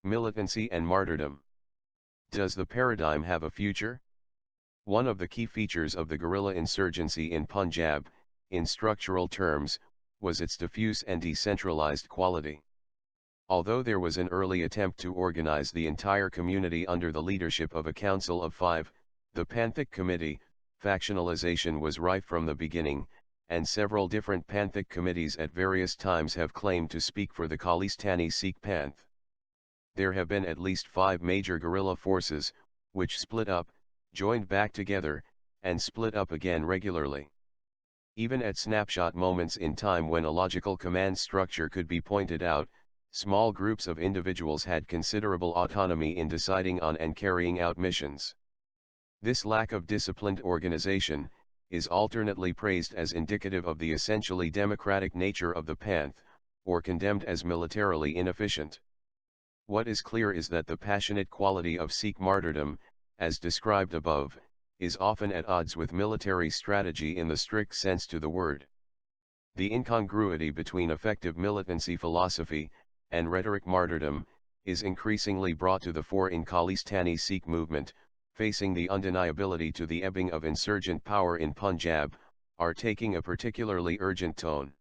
Militancy and martyrdom. Does the paradigm have a future? One of the key features of the guerrilla insurgency in Punjab, in structural terms, was its diffuse and decentralized quality. Although there was an early attempt to organize the entire community under the leadership of a council of 5, the Panthik Committee, factionalization was rife from the beginning, and several different Panthik committees at various times have claimed to speak for the Khalistani Sikh Panth. There have been at least 5 major guerrilla forces, which split up, joined back together, and split up again regularly. Even at snapshot moments in time when a logical command structure could be pointed out, small groups of individuals had considerable autonomy in deciding on and carrying out missions. This lack of disciplined organization is alternately praised as indicative of the essentially democratic nature of the Panth, or condemned as militarily inefficient. What is clear is that the passionate quality of Sikh martyrdom, as described above, is often at odds with military strategy in the strict sense to the word. The incongruity between effective militancy philosophy and rhetoric martyrdom is increasingly brought to the fore in Khalistani Sikh movement, facing the undeniability to the ebbing of insurgent power in Punjab, are taking a particularly urgent tone.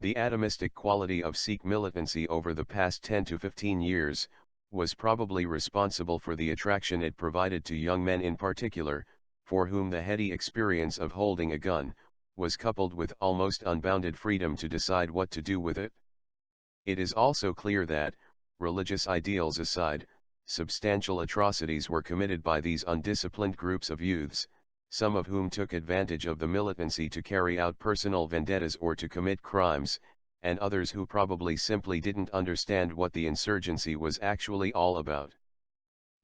The atomistic quality of Sikh militancy over the past 10 to 15 years, was probably responsible for the attraction it provided to young men in particular, for whom the heady experience of holding a gun, was coupled with almost unbounded freedom to decide what to do with it. It is also clear that, religious ideals aside, substantial atrocities were committed by these undisciplined groups of youths, some of whom took advantage of the militancy to carry out personal vendettas or to commit crimes, and others who probably simply didn't understand what the insurgency was actually all about.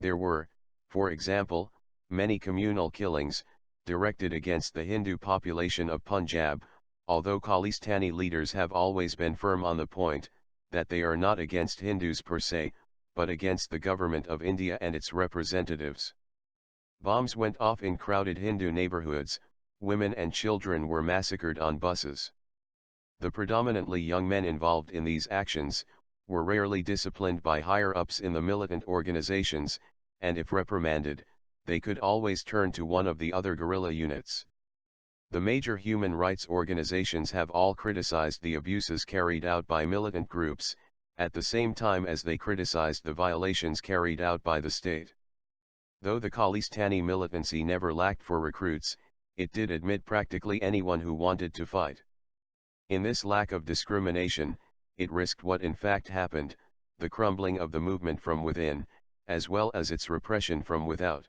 There were, for example, many communal killings, directed against the Hindu population of Punjab, although Khalistani leaders have always been firm on the point, that they are not against Hindus per se, but against the government of India and its representatives. Bombs went off in crowded Hindu neighborhoods, women and children were massacred on buses. The predominantly young men involved in these actions, were rarely disciplined by higher-ups in the militant organizations, and if reprimanded, they could always turn to one of the other guerrilla units. The major human rights organizations have all criticized the abuses carried out by militant groups, at the same time as they criticized the violations carried out by the state. Though the Khalistani militancy never lacked for recruits, it did admit practically anyone who wanted to fight. In this lack of discrimination, it risked what in fact happened, the crumbling of the movement from within, as well as its repression from without.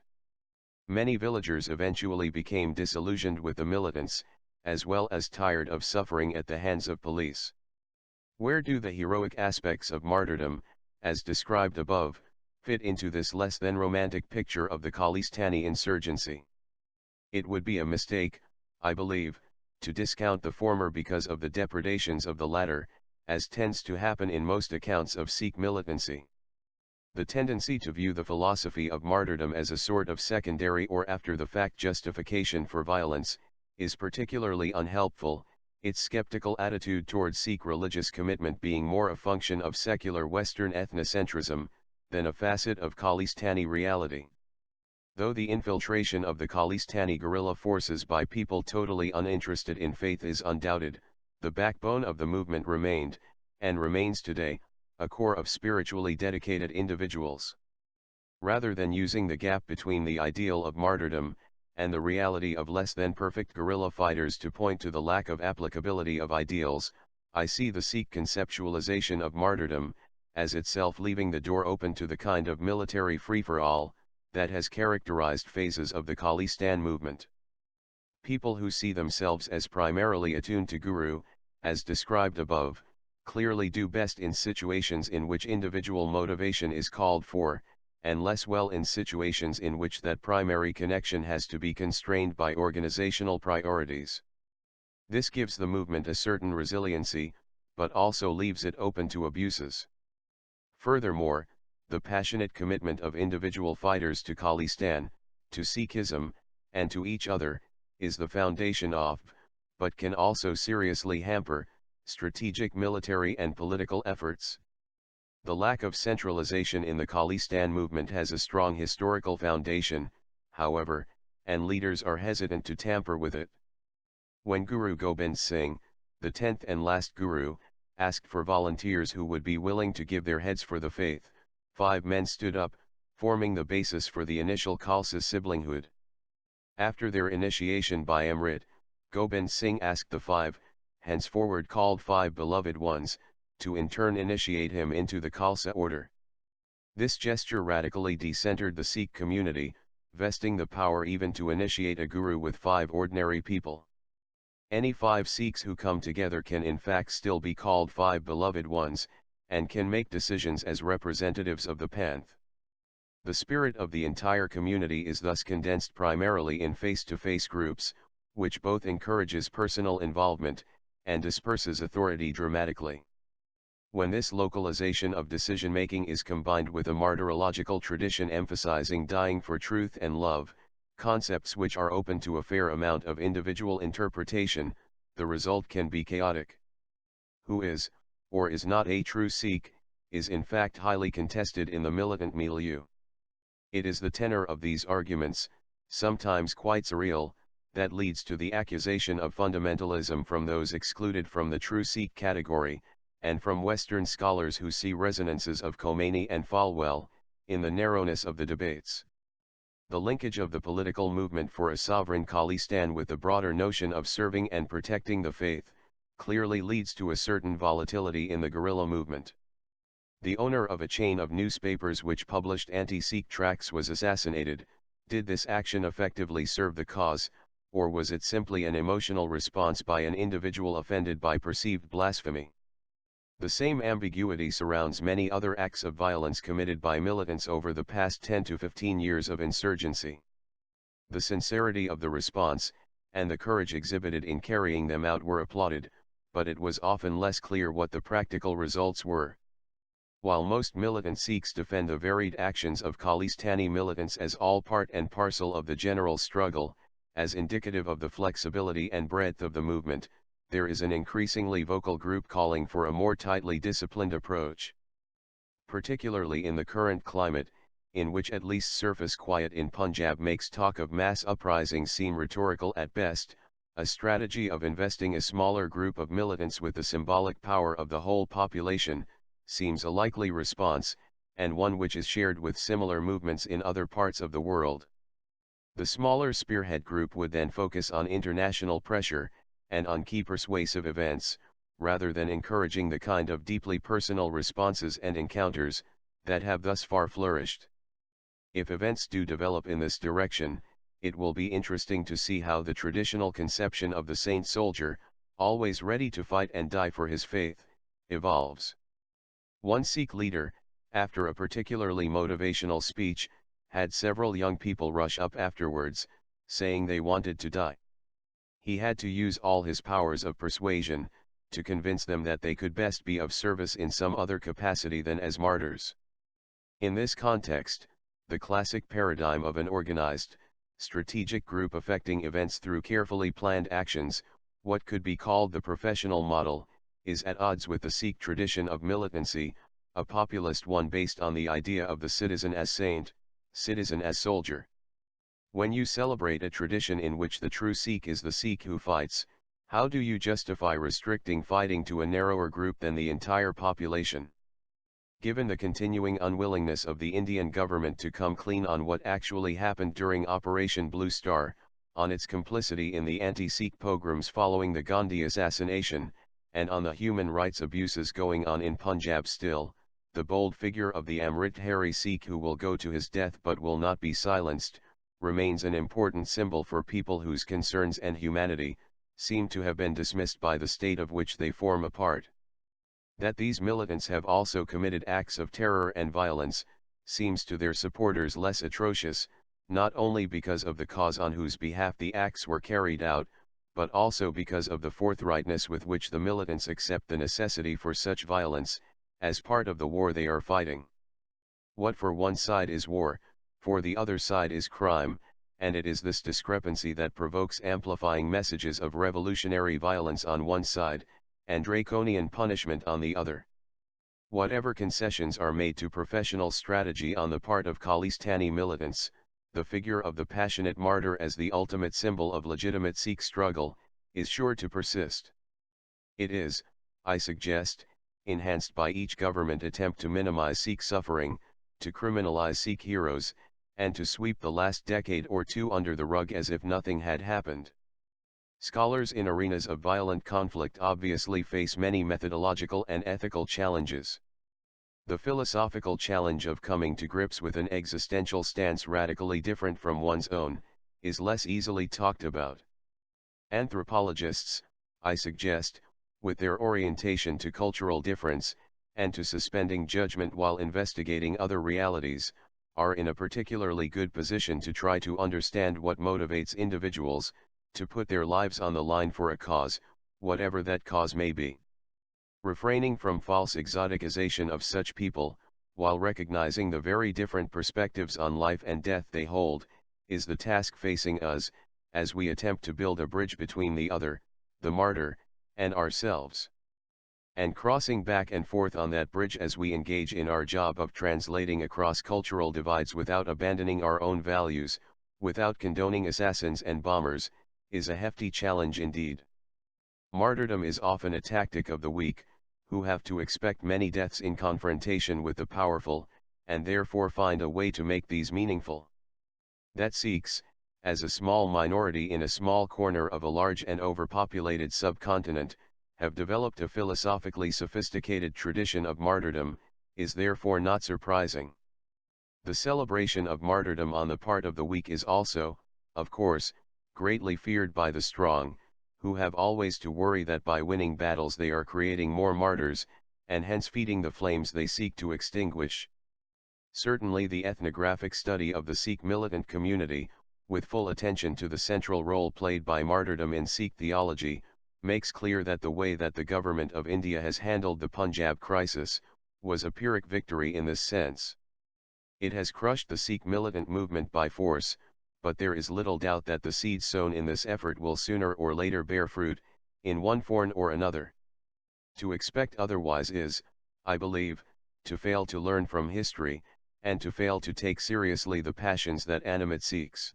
Many villagers eventually became disillusioned with the militants, as well as tired of suffering at the hands of police. Where do the heroic aspects of martyrdom, as described above, fit into this less than romantic picture of the Khalistani insurgency? It would be a mistake, I believe, to discount the former because of the depredations of the latter, as tends to happen in most accounts of Sikh militancy. The tendency to view the philosophy of martyrdom as a sort of secondary or after-the-fact justification for violence, is particularly unhelpful, its skeptical attitude towards Sikh religious commitment being more a function of secular Western ethnocentrism, than a facet of Khalistani reality. Though the infiltration of the Khalistani guerrilla forces by people totally uninterested in faith is undoubted, the backbone of the movement remained, and remains today, a core of spiritually dedicated individuals. Rather than using the gap between the ideal of martyrdom, and the reality of less than perfect guerrilla fighters to point to the lack of applicability of ideals, I see the Sikh conceptualization of martyrdom, as itself leaving the door open to the kind of military free-for-all, that has characterized phases of the Khalistan movement. People who see themselves as primarily attuned to Guru, as described above, clearly do best in situations in which individual motivation is called for, and less well in situations in which that primary connection has to be constrained by organizational priorities. This gives the movement a certain resiliency, but also leaves it open to abuses. Furthermore, the passionate commitment of individual fighters to Khalistan, to Sikhism, and to each other, is the foundation of, but can also seriously hamper, strategic military and political efforts. The lack of centralization in the Khalistan movement has a strong historical foundation, however, and leaders are hesitant to tamper with it. When Guru Gobind Singh, the 10th and last Guru, asked for volunteers who would be willing to give their heads for the faith, 5 men stood up, forming the basis for the initial Khalsa siblinghood. After their initiation by Amrit, Gobind Singh asked the 5, henceforward called 5 beloved ones, to in turn initiate him into the Khalsa order. This gesture radically decentered the Sikh community, vesting the power even to initiate a guru with 5 ordinary people. Any 5 Sikhs who come together can in fact still be called 5 beloved ones, and can make decisions as representatives of the panth. The spirit of the entire community is thus condensed primarily in face-to-face groups, which both encourages personal involvement, and disperses authority dramatically. When this localization of decision-making is combined with a martyrological tradition emphasizing dying for truth and love, concepts which are open to a fair amount of individual interpretation, the result can be chaotic. Who is, or is not a true Sikh, is in fact highly contested in the militant milieu. It is the tenor of these arguments, sometimes quite surreal, that leads to the accusation of fundamentalism from those excluded from the true Sikh category, and from Western scholars who see resonances of Khomeini and Falwell, in the narrowness of the debates. The linkage of the political movement for a sovereign Khalistan with the broader notion of serving and protecting the faith, clearly leads to a certain volatility in the guerrilla movement. The owner of a chain of newspapers which published anti-Sikh tracts was assassinated. Did this action effectively serve the cause, or was it simply an emotional response by an individual offended by perceived blasphemy? The same ambiguity surrounds many other acts of violence committed by militants over the past 10 to 15 years of insurgency. The sincerity of the response, and the courage exhibited in carrying them out were applauded, but it was often less clear what the practical results were. While most militant Sikhs defend the varied actions of Khalistani militants as all part and parcel of the general struggle, as indicative of the flexibility and breadth of the movement, there is an increasingly vocal group calling for a more tightly disciplined approach. Particularly in the current climate, in which at least surface quiet in Punjab makes talk of mass uprisings seem rhetorical at best, a strategy of investing a smaller group of militants with the symbolic power of the whole population, seems a likely response, and one which is shared with similar movements in other parts of the world. The smaller spearhead group would then focus on international pressure, and on key persuasive events, rather than encouraging the kind of deeply personal responses and encounters that have thus far flourished. If events do develop in this direction, it will be interesting to see how the traditional conception of the saint soldier, always ready to fight and die for his faith, evolves. One Sikh leader, after a particularly motivational speech, had several young people rush up afterwards, saying they wanted to die. He had to use all his powers of persuasion, to convince them that they could best be of service in some other capacity than as martyrs. In this context, the classic paradigm of an organized, strategic group affecting events through carefully planned actions, what could be called the professional model, is at odds with the Sikh tradition of militancy, a populist one based on the idea of the citizen as saint, citizen as soldier. When you celebrate a tradition in which the true Sikh is the Sikh who fights, how do you justify restricting fighting to a narrower group than the entire population? Given the continuing unwillingness of the Indian government to come clean on what actually happened during Operation Blue Star, on its complicity in the anti-Sikh pogroms following the Gandhi assassination, and on the human rights abuses going on in Punjab still, the bold figure of the Amrit-Hari Sikh who will go to his death but will not be silenced, remains an important symbol for people whose concerns and humanity seem to have been dismissed by the state of which they form a part. That these militants have also committed acts of terror and violence, seems to their supporters less atrocious, not only because of the cause on whose behalf the acts were carried out, but also because of the forthrightness with which the militants accept the necessity for such violence, as part of the war they are fighting. What for one side is war, for the other side is crime, and it is this discrepancy that provokes amplifying messages of revolutionary violence on one side, and draconian punishment on the other. Whatever concessions are made to professional strategy on the part of Khalistani militants, the figure of the passionate martyr as the ultimate symbol of legitimate Sikh struggle, is sure to persist. It is, I suggest, enhanced by each government attempt to minimize Sikh suffering, to criminalize Sikh heroes, and to sweep the last decade or two under the rug as if nothing had happened. Scholars in arenas of violent conflict obviously face many methodological and ethical challenges. The philosophical challenge of coming to grips with an existential stance radically different from one's own, is less easily talked about. Anthropologists, I suggest, with their orientation to cultural difference, and to suspending judgment while investigating other realities, are in a particularly good position to try to understand what motivates individuals to put their lives on the line for a cause, whatever that cause may be. Refraining from false exoticization of such people, while recognizing the very different perspectives on life and death they hold, is the task facing us, as we attempt to build a bridge between the other, the martyr, and ourselves. And crossing back and forth on that bridge as we engage in our job of translating across cultural divides without abandoning our own values, without condoning assassins and bombers, is a hefty challenge indeed. Martyrdom is often a tactic of the weak, who have to expect many deaths in confrontation with the powerful, and therefore find a way to make these meaningful. That Sikhs, as a small minority in a small corner of a large and overpopulated subcontinent, have developed a philosophically sophisticated tradition of martyrdom, is therefore not surprising. The celebration of martyrdom on the part of the weak is also, of course, greatly feared by the strong, who have always to worry that by winning battles they are creating more martyrs, and hence feeding the flames they seek to extinguish. Certainly the ethnographic study of the Sikh militant community, with full attention to the central role played by martyrdom in Sikh theology, makes clear that the way that the government of India has handled the Punjab crisis, was a Pyrrhic victory in this sense. It has crushed the Sikh militant movement by force, but there is little doubt that the seeds sown in this effort will sooner or later bear fruit, in one form or another. To expect otherwise is, I believe, to fail to learn from history, and to fail to take seriously the passions that animate Sikhs.